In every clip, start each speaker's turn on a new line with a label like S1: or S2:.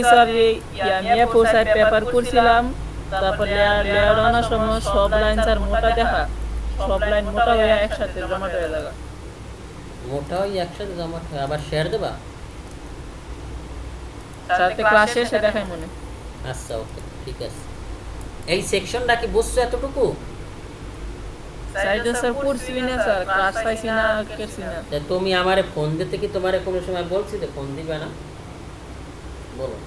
S1: Sir আমি A4 side paper করছিলাম, তারপর লেয়ার আনার সময় সব লাইন স্যার মোটা দেখা, সব লাইন মোটা হয়ে একসাথে জমাট হয়ে যাবে।
S2: মোটা ওই একসাথে জমা আবার শেয়ার দেবা?
S1: সাথে ক্লাস শেষে দেখাই মনে।
S2: আচ্ছা, ওকে, ঠিক আছে। এই সেকশনটা কি বুঝছো এতটুকু?
S1: সাইডে স্যার পড়ছি না স্যার, ক্লাস পাইছি না, কেছি না।
S2: তা তুমি আমারে ফোন দিতে কি তোমারে কোনো সময় বলছি যে ফোন দিবে না? বলো।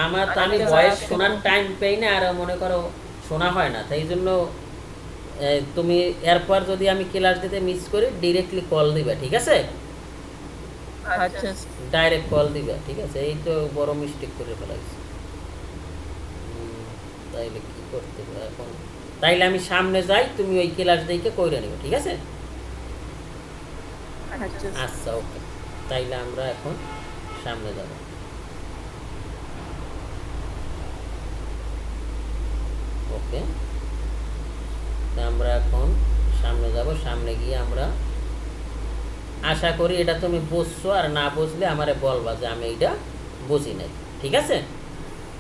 S2: আমার তো আমি ভয়েস শোনার টাইম পাই না, আর মনে করো শোনা হয় না, তাই জন্য তুমি এরপর যদি আমি ক্লাস দিতে মিস করি ডিরেক্টলি কল দিবে, ঠিক আছে?
S1: আচ্ছা
S2: ডাইরেক্ট কল দিবে, ঠিক আছে? এই তো বড় মিস্টেক করে ফেলাইছি। তাইলে কি করতে হবে এখন? তাইলে আমি সামনে যাই, তুমি ওই ক্লাস দেখে কইরে নিবে, ঠিক আছে? আচ্ছা, ওকে। তাইলে আমরা এখন সামনে যাব। ওকে, তা আমরা এখন সামনে যাব। সামনে গিয়ে আমরা আশা করি এটা তুমি বুঝছো, আর না বুঝলে আমারে বলবা যে আমি এইটা বুঝি নাই, ঠিক আছে?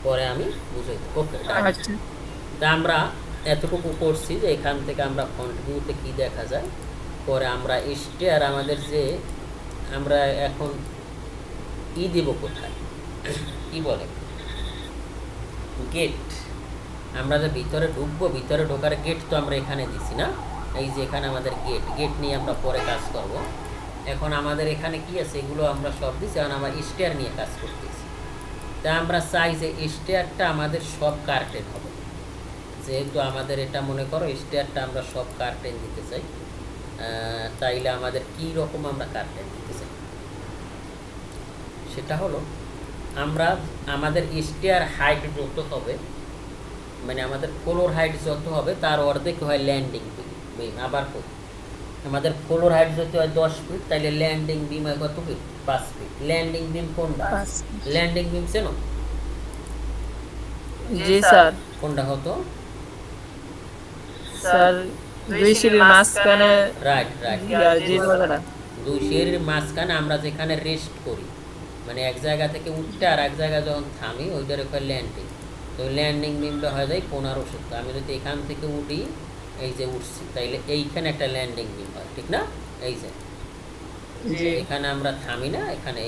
S2: পরে আমি বুঝাই দেব। ওকে, তা আমরা এতটুকু করছি যে এখান থেকে আমরা ফ্রন্ট ভিউতে কি দেখা যায়, পরে আমরা স্টেয়ার আমাদের যে আমরা এখন দিব কোথায়, কি বলে, গেট। আমরা যে ভিতরে ঢুকবো, ভিতরে ঢোকার গেট তো আমরা এখানে দিছি না? এই যে এখানে আমাদের গেট নিয়ে আমরা পরে কাজ করব। এখন আমাদের এখানে কি আছে এগুলো আমরা সব দিচ্ছি, এখন আমরা স্টেয়ার নিয়ে কাজ করতেছি। তা আমরা চাই যে স্টেয়ারটা আমাদের সব কার্টেন হবে, যেহেতু আমাদের এটা মনে করো স্টেয়ারটা আমরা সব কার্টেন দিতে চাই। তাইলে আমাদের কি রকম আমরা কার্টেন দিতে চাই, সেটা হলো আমরা আমাদের স্টেয়ার হাইট যত হবে, মানে আমাদের ফ্লোর হাইট যত হবে তার অর্ধেক হয় ল্যান্ডিং বিম। আবার আমাদের ফ্লোর হাইট যদি হয় 10 ফিট, তাহলে ল্যান্ডিং বিম হয় কত ফিট? 5 ফিট। ল্যান্ডিং বিম কোনটা? ল্যান্ডিং বিম চেনো?
S1: জি স্যার।
S2: কোনটা হতো
S1: স্যার? দুই সিঁড়ির মাঝখানে।
S2: রাইট রাইট,
S1: জি বলেন।
S2: দুই সিঁড়ির মাঝখানে আমরা যেখানে রেস্ট করি, মানে এক জায়গা থেকে উঠতে আর এক জায়গায় যখন থামি, ওইটার একটা ল্যান্ডিং। তো ল্যান্ডিং বিমটা হয়ে যায় 1500। তো আমি যদি এখান থেকে উঠি, এই যে উঠছি, তাইলে এইখানে একটা ল্যান্ডিং বিম হয়, ঠিক না? এই যে এখানে আমরা থামি না, এখানে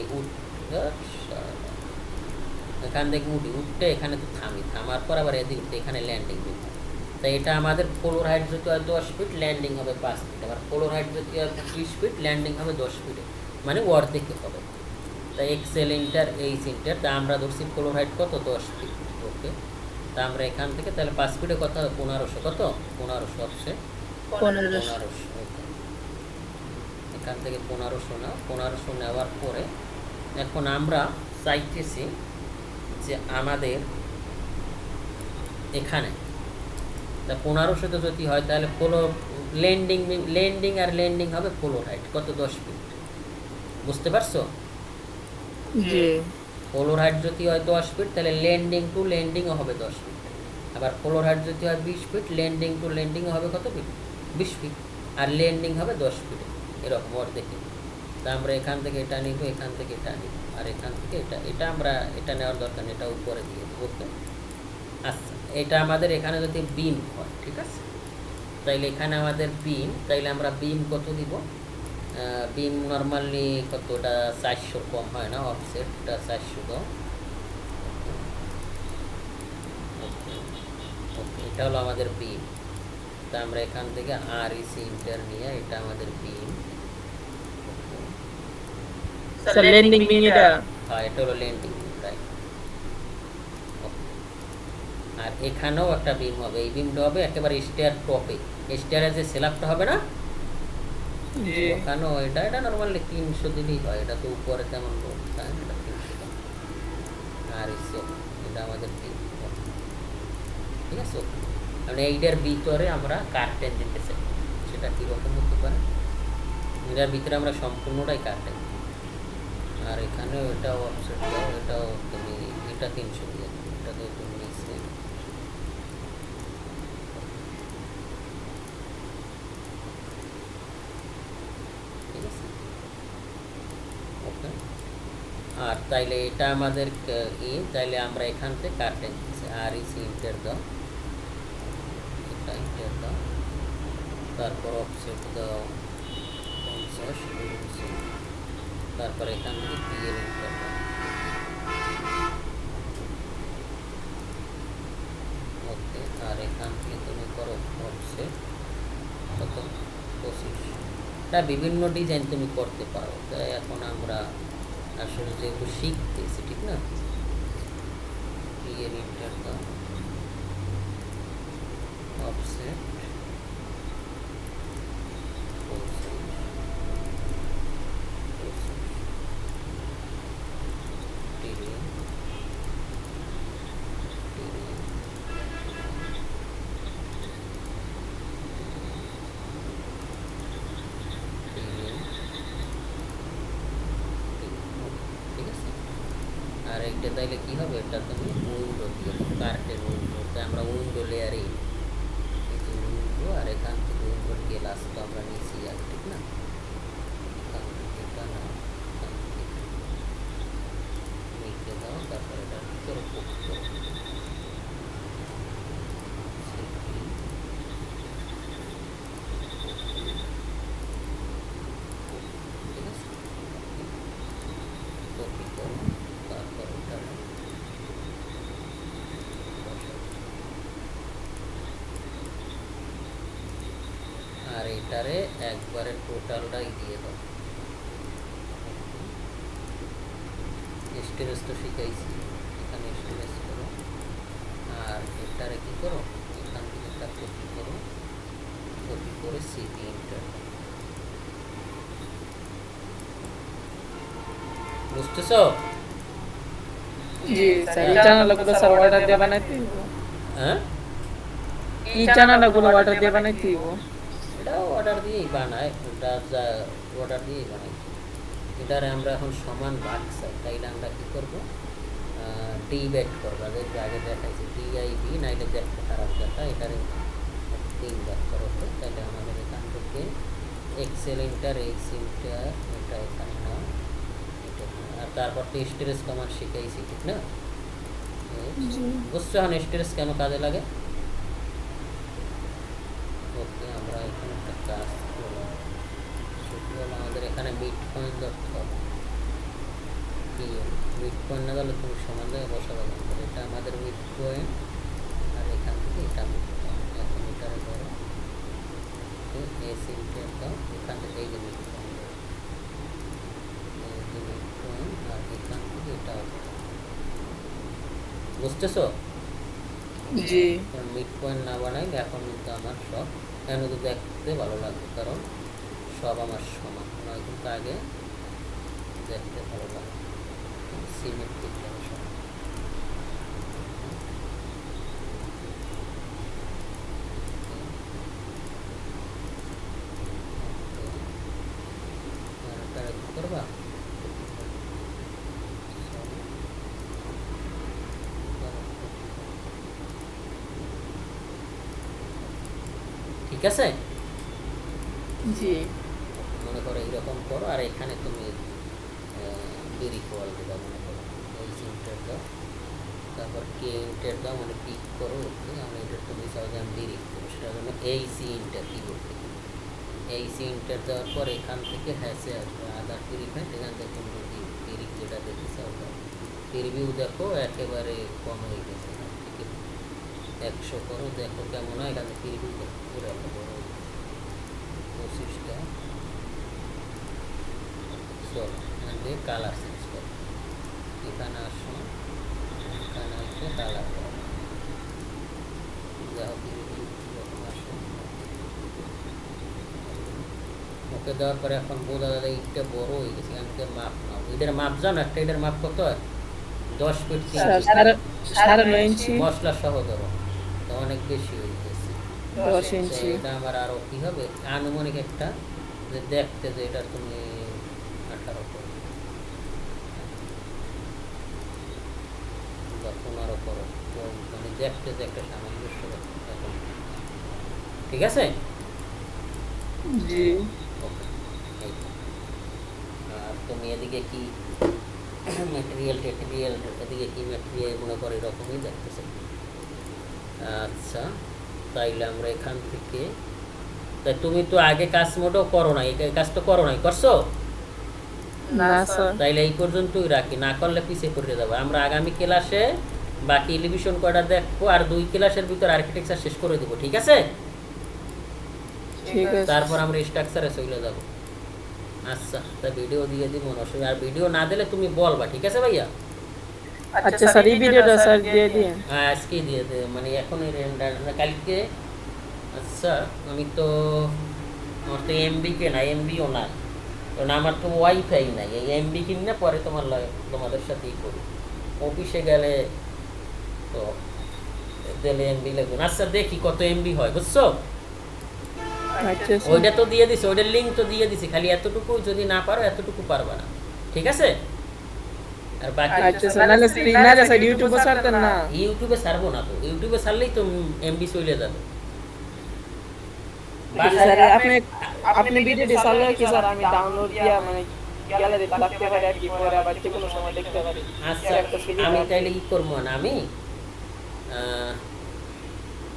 S2: এখান থেকে উঠতে এখানে তো থামি, থামার পর আবার এদিকে উঠতে এখানে ল্যান্ডিং বিম হয়। তাই এটা আমাদের ফ্লোর হাইট যদি হয় 10 ফিট, ল্যান্ডিং হবে 5 ফিট। আবার ফ্লোর হাইট যদি হয় 20 ফিট, ল্যান্ডিং হবে 10 ফিটে, মানে অর্ধেকে হবে। তাই এক্সেল ইন্টার এইচ ইন্টার, তা আমরা ধরছি ফ্লোর হাইট কত? 10 ফিট। ওকে, তা আমরা এখান থেকে তাহলে 5 ফিটে কত? 1500। কত? 1500 হচ্ছে 1500। এখান থেকে 1500 না, 1500 নেওয়ার পরে এখন আমরা চাইতেছি যে আমাদের এখানে তা 1500 যদি হয় তাহলে ল্যান্ডিং আর ল্যান্ডিং হবে ফ্লোর হাইট কত? 10 ফিট। বুঝতে পারছো?
S1: জি।
S2: ফ্লোর হাইট যদি হয় 10 ফিট, তাহলে ল্যান্ডিং টু ল্যান্ডিংও হবে 10 ফিট। আবার ফ্লোর হাইট যদি হয় 20 ফিট, ল্যান্ডিং টু ল্যান্ডিংও হবে কত ফিট? 20 ফিট। আর ল্যান্ডিং হবে 10 ফিটে, এরকম অর্ধেকে। তা আমরা এখান থেকে এটা নিব, এখান থেকে এটা নিব, আর এখান থেকে এটা আমরা এটা নেওয়ার দরকার নেই, এটা উপরে দিয়ে দেবো। ওকে, আচ্ছা, এটা আমাদের এখানে যদি বিম হয়, ঠিক আছে? তাইলে এখানে আমাদের বিম, তাইলে আমরা বিম কত দিব? বিম নর্মালি কতটা 400 কম হয় না, অফসেটটা 400 দাও। ওকে, এটা হলো আমাদের বিম। তা আমরা এখান থেকে আর ইসি ইন্টার নিয়ে এটা আমাদের বিম।
S1: স্যার ল্যান্ডিং বিম এটা?
S2: হ্যাঁ, এটা হলো ল্যান্ডিং বিম, রাইট। আর এখানেও একটা বিম হবে, এই বিমটা হবে একেবারে স্টেয়ার টপে। স্টেয়ারের যে স্ল্যাবটা হবে না, ওখানেও এটা নর্মালি 300 দিলেই হয়, এটা তো উপরে তেমন লোক থাকে না, এটা 300। আর এটা আমাদের বিম, ঠিক আছে? মানে এইটার ভিতরে আমরা কার্টেন দিতে চাই, সেটা কীরকম হতে পারে? এটার ভিতরে আমরা সম্পূর্ণটাই কার্টেন, আর এখানেও এটাও অফসেট দাও, এটাও তুমি এটা 300 দিয়ে দাও, এটা তো তুমি নিচে। ঠিক আছে, ওকে। আর তাইলে এটা আমাদের তাইলে আমরা এখান থেকে কাটে নিচ্ছি আর ইসি ইন্টার দাও, এটা ইন্টার দাও, তারপর অফসেট দাও 50 ইঞ্চি, তারপর এখান থেকে পিএল ইন্টার দাও, ওকে। আর এখান থেকে তুমি করো অফসেট কত 25। এটা বিভিন্ন ডিজাইন তুমি করতে পারো, তাই এখন আমরা আসলে যেহেতু শিখতেছি, ঠিক না? পিএল ইন্টার দাও, অফসেট 25। আর এইটা তাইলে কি হবে, এটা তুমি উইন্ডো দিয়ে কার্টের উইন্ডোতে আমরা উইন্ডো লেয়ারে এই যে উইন্ডো, আর এখান থেকে উইন্ডোর গ্লাস তো আমরা নিচে যাবো, ঠিক না? এখান থেকে এটা নাও, এখান থেকে নিচে দাও, তারপর এটা ভিতরে পুট করো, ঠিক আছে? কপি করো, তারপর এটা আর এটারে একবারে টোটালটাই দিয়ে দাও। স্টোরেজ তো শিখাইছি, এখানে স্টোরেজ করো, আর এটারে কি করো, এখান থেকে একটা কপি করো, কপি করে সিপি ইন্টার, বুঝতেছ?
S1: জি স্যার, এই চ্যানেলগুলো স্যার অর্ডার দিয়ে বানাইতে দিব।
S2: হ্যাঁ,
S1: এই চ্যানেলগুলো অর্ডার দিয়ে বানাইতে দিব।
S2: এটাও অর্ডার দিয়েই বানায়, এটা যা অর্ডার দিয়েই বানাই। এটারে আমরা এখন সমান ভাগ চাই, তাইলে আমরা কী করবো, ডিভাইড করবো, যেহেতু আগে দেখাইছি ডিআইবি, নাইলে দেখতে খারাপ দেখা, এটারে 3 ভাগ করো, তাহলে আমাদের এখান থেকে এক্সেল ইন্টার, এক্স ইন্টার, এটা এখানে নাও, এটা এখানে। আর তারপর তো স্টোরেজ কমান্ড শিখাইছি, ঠিক না? বুঝছো এখন স্টোরেজ কেন কাজে লাগে? ওকে, আমরা এখানে একটা কাজ করলাম, সেটি হলো আমাদের এখানে মিড পয়েন্ট ধরতে হবে। মিড পয়েন্ট না দিলে তুমি সমান জায়গায় বসাতে পারবে, এটা আমাদের মিড পয়েন্ট, আর এখান থেকে এটা মিড পয়েন্ট। এখন এটারে ধরো, এস ইন্টার দাও, এখান থেকে এই যে মিড পয়েন্ট, এই যে মিড পয়েন্ট, আর এখান থেকে এটাও, বুঝতেছো?
S1: জি
S2: মিড পয়েন্ট না বানাইলে এখন কিন্তু আমার সব কেন তো দেখতে ভালো লাগবে, কারণ সব আমার সমান নয়, কিন্তু আগে দেখতে ভালো লাগে, সিমেট্রিক সমান। তারা কি করবা, ঠিক আছে?
S1: জি
S2: মনে করো এইরকম করো, আর এখানে তুমি বেরি কোয়াল দেবা, মনে করো এই ইন্টার দাও, তারপর কে ইন্টার দাও, মানে পিক করো, ওকে। আমি এটা তুমি চাও যে আমি বেরি করবো, সেটার জন্য এই সি ইন্টার কিবোর্ড থেকে এই সি ইন্টার দেওয়ার পর এখান থেকে হ্যাসে আসবে আদার পিরিফাইড, এখান থেকে তুমি যদি পিরিক যেটা দেখতে চাও, রিভিউ দেখো একেবারে কম হয়ে গেছে, এখান থেকে 100 করো, দেখো কেমন হয়, এখান থেকে রিভিউ দেখো পুরো একটা বড় 25টা। চলো এখান থেকে কালার চেঞ্জ করো, এখানে আসো, এখানে আসে কালার করো, দেখো রিভিউ কীরকম আসে। ওকে দেওয়ার পরে এখন বোঝা যাবে ইটটা বড় হয়ে গেছে, এখান থেকে মাপ নাও, এটার মাপ জানো, একটা এটার মাপ কত হয়, 10 ফিট 3
S1: ইঞ্চি
S2: মশলা সহ ধরো, তো অনেক বেশি হয়ে গেছে।
S1: 10
S2: তো
S1: ইঞ্চি
S2: এটা আমার আরও কী হবে, আনুমানিক একটা যে দেখতে যে এটা তুমি 18 করো বা 15 করো, তো মানে দেখতে যে একটা সামঞ্জস্য এখন, ঠিক আছে?
S1: জি
S2: ওকে, এই তো। আর তুমি এদিকে কি ম্যাটেরিয়াল টেটেরিয়াল এদিকে কি ম্যাটেরিয়াল মনে করে এরকমই দেখতেছে। আচ্ছা, তাইলে আমরা এখান থেকে, তাই তুমি তো আগে কাজ মোটেও করো নাই, এই কাজ তো করো নাই, করছো?
S1: না স্যার।
S2: তাইলে এই পর্যন্তই রাখি, না করলে পিছিয়ে পড়ে যাবো। আমরা আগামী ক্লাসে বাকি এলিভেশন কয়টা দেখবো, আর 2 ক্লাসের ভিতর আর্কিটেকচার শেষ করে দেবো, ঠিক আছে?
S1: ঠিক আছে।
S2: তারপর আমরা স্ট্রাকচারে চলে যাব। আচ্ছা, তা ভিডিও দিয়ে দিব না অসুবিধা, আর ভিডিও না দিলে তুমি বলবা, ঠিক আছে ভাইয়া?
S1: আচ্ছা স্যার, এই ভিডিওটা স্যার দিয়ে দিন।
S2: হ্যাঁ, আজকে দিয়ে দে, মানে এখনই রেন্ডার না, কালকে। আচ্ছা, আমি তো, আমার তো এমবি নাই, এমবিও নাই, কারণ আমার তো ওয়াইফাই নাই। এই এমবি কিনে পরে তোমাদের সাথেই করি, অফিসে গেলে তো দিলে এমবি লাগবে না। আচ্ছা, দেখি কত এমবি হয়, বুঝছো?
S1: আচ্ছা স্যার।
S2: ওইটা তো দিয়ে দিছি, ওইটার লিঙ্ক তো দিয়ে দিছি, খালি এতটুকু যদি না পারো এতটুকু পারবা না, ঠিক আছে? আর বাকি
S1: আচ্ছা স্যার, নাহলে স্ক্রিনারে স্যার ইউটিউবে ছাড়তেন না।
S2: ইউটিউবে ছাড়বো না, তো ইউটিউবে ছাড়লেই তো এমবি চলে যাবে।
S1: স্যার আপনি আপনি ভিডিওটি চাললে কি স্যার আমি ডাউনলোড দিয়া মানে গ্যালারিতে রাখতে পারি আর কি, পরে আবার যে কোনো সময় দেখতে পারি।
S2: আচ্ছা, আমি তাইলে ই করবো না, আমি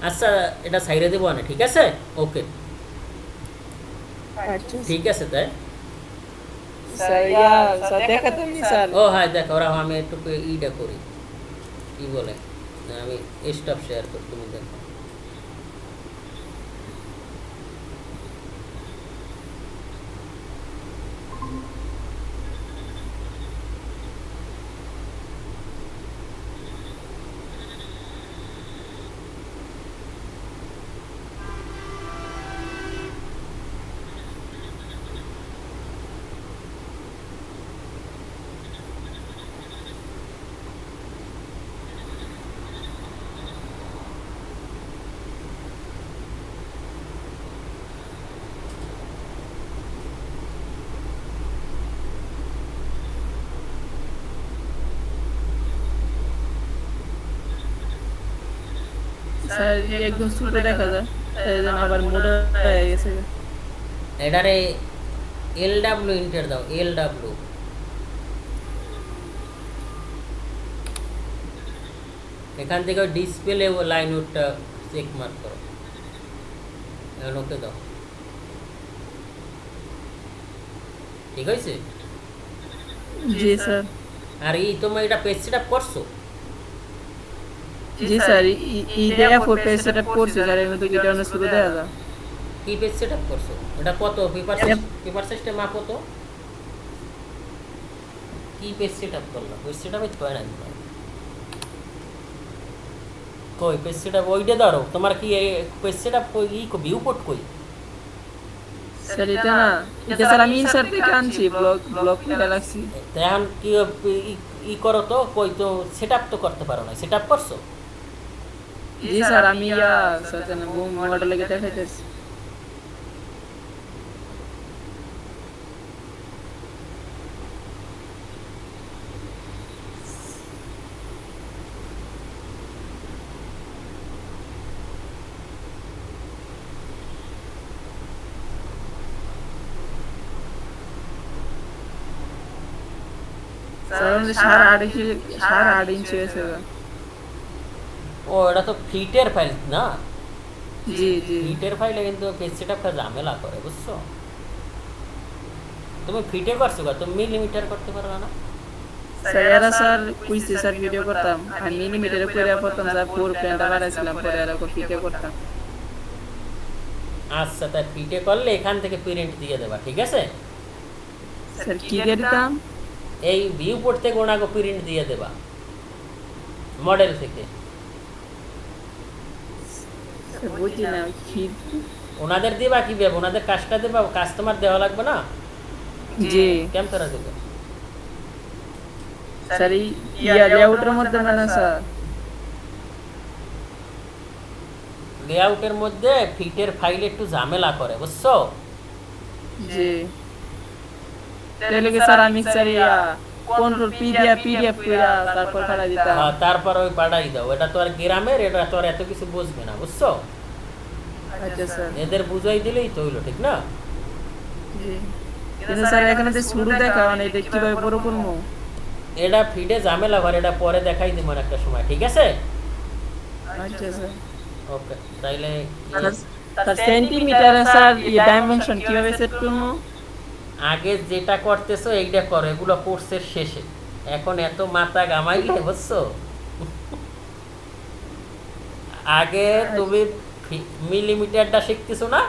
S2: আচ্ছা এটা সাইডে দেবো না, ঠিক আছে? ওকে,
S1: আচ্ছা
S2: ঠিক আছে। তাই
S1: স্যার, স্যার দেখাতেন নি স্যার।
S2: ও হ্যাঁ, দেখো ওরা, আমি একটু ইটা করি, কি বলে, আমি স্টপ শেয়ার করি, তুমি দেখো।
S1: স্যার একদম ছোট দেখা যায়, এই জন্য আবার মোটা হয়ে গেছে।
S2: এটারে LW ইন্টার দাও, LW। এখান থেকে ডিসপ্লে লাইন উঠটা চেক মার্ক করো, এখন ওকে দাও, ঠিক হয়েছে?
S1: জি স্যার।
S2: আর এই তোমার এটা পেজ সেটআপ করছো?
S1: জি স্যার, ই দেয়া ফোর পেজ সেটআপ করছি স্যার, এর মধ্যে এটা অনেক শুরু দেয়া যায়।
S2: কি পেজ সেটআপ করছো? এটা কত পেপার সিস্টেম মাপ কত? কি পেজ সেটআপ করলো? পেজ সেটআপে তো হয় না, কই পেজ সেটআপ ওইটা ধরো, তোমার কি পেজ সেটআপ কই, ভিউ পোর্ট কই?
S1: স্যার এটা না, এটা স্যার আমি ইনসার্ট থেকে আনছি, ব্লক লেখা রাখছি।
S2: এখন কি করো তো, কই তো সেটআপ তো করতে পারো না, সেটআপ করছো?
S1: জি স্যার, আমি স্যার জানেন মডেল লেগে দেখাইতেছি। স্যার আমাদের 8.5 ইঞ্চি হয়েছে।
S2: ও, এটা তো ফিটের ফাইল না?
S1: জি জি।
S2: ফিটের ফাইলে কিন্তু পেজ সেটআপ ঝামেলা করে, বুঝছো? তুমি ফিটে করছো, তুমি মিলিমিটার করতে পারো না?
S1: স্যার এরা স্যার কইছে স্যার ভিডিও করতাম, আমি মিলিমিটারে করে করতাম স্যার, ফোর প্যান্টটা বানাইছিলাম, পরে এরা ফিটে করতাম।
S2: আচ্ছা, তাই ফিটে করলে এখান থেকে প্রিন্ট দিয়ে দেবা, ঠিক আছে?
S1: স্যার কি দিয়ে দিতাম?
S2: এই ভিউ পোর্ট থেকে ওনাকে প্রিন্ট দিয়ে দেবা, মডেল থেকে।
S1: স্যার বুঝি না কি।
S2: ওনাদের দিবা কিভাবে? ওনাদের কাজটা দেবা, কাস্টমার দেওয়া লাগবে না?
S1: জি
S2: কেমন তারা দেবে?
S1: স্যার লেআউটের মধ্যে মানে স্যার,
S2: লেআউটের মধ্যে ফিটের ফাইল একটু ঝামেলা করে, বুঝছো?
S1: জি তাহলে কি স্যার আমি স্যার কন্ট্রোল পিডিএফ কইরা তারপর পাঠা দিতাম।
S2: হ্যাঁ, তারপর ওই পাঠাই দাও। এটা তো আর গ্রামের, এটা তো আর এত কিছু বুঝবে না, বুঝছো?
S1: আচ্ছা স্যার।
S2: এদের বুঝাই দিলেই তো হইলো, ঠিক না?
S1: জি কিন্তু স্যার এখানে যে শুরু দেখা মানে এটা কিভাবে বড় করবো?
S2: এটা ফিডে ঝামেলা করে, এটা পরে দেখাই দিব একটা সময়, ঠিক আছে?
S1: আচ্ছা স্যার।
S2: ওকে, তাইলে
S1: তার সেন্টিমিটারে স্যার এই ডাইমেনশন কিভাবে সেট করবো?
S2: আগে যেটা করতেছো এইটা করো, এগুলো কোর্সের শেষে। এখন এত মাথা গামাইলে বুঝছো? আগে তুমি মিলিমিটারটা শিখতেছো না,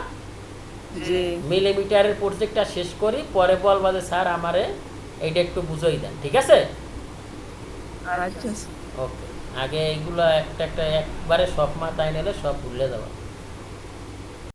S1: জি
S2: মিলিমিটারের প্রজেক্টটা শেষ করি, পরে বলবা যে স্যার আমারে এইটা একটু বুঝাই দেন, ঠিক আছে?
S1: আচ্ছা স্যার।
S2: ওকে, আগে এইগুলো একটা একটা একবারে সব মাথায় নিলে সব ভুলে যাবো।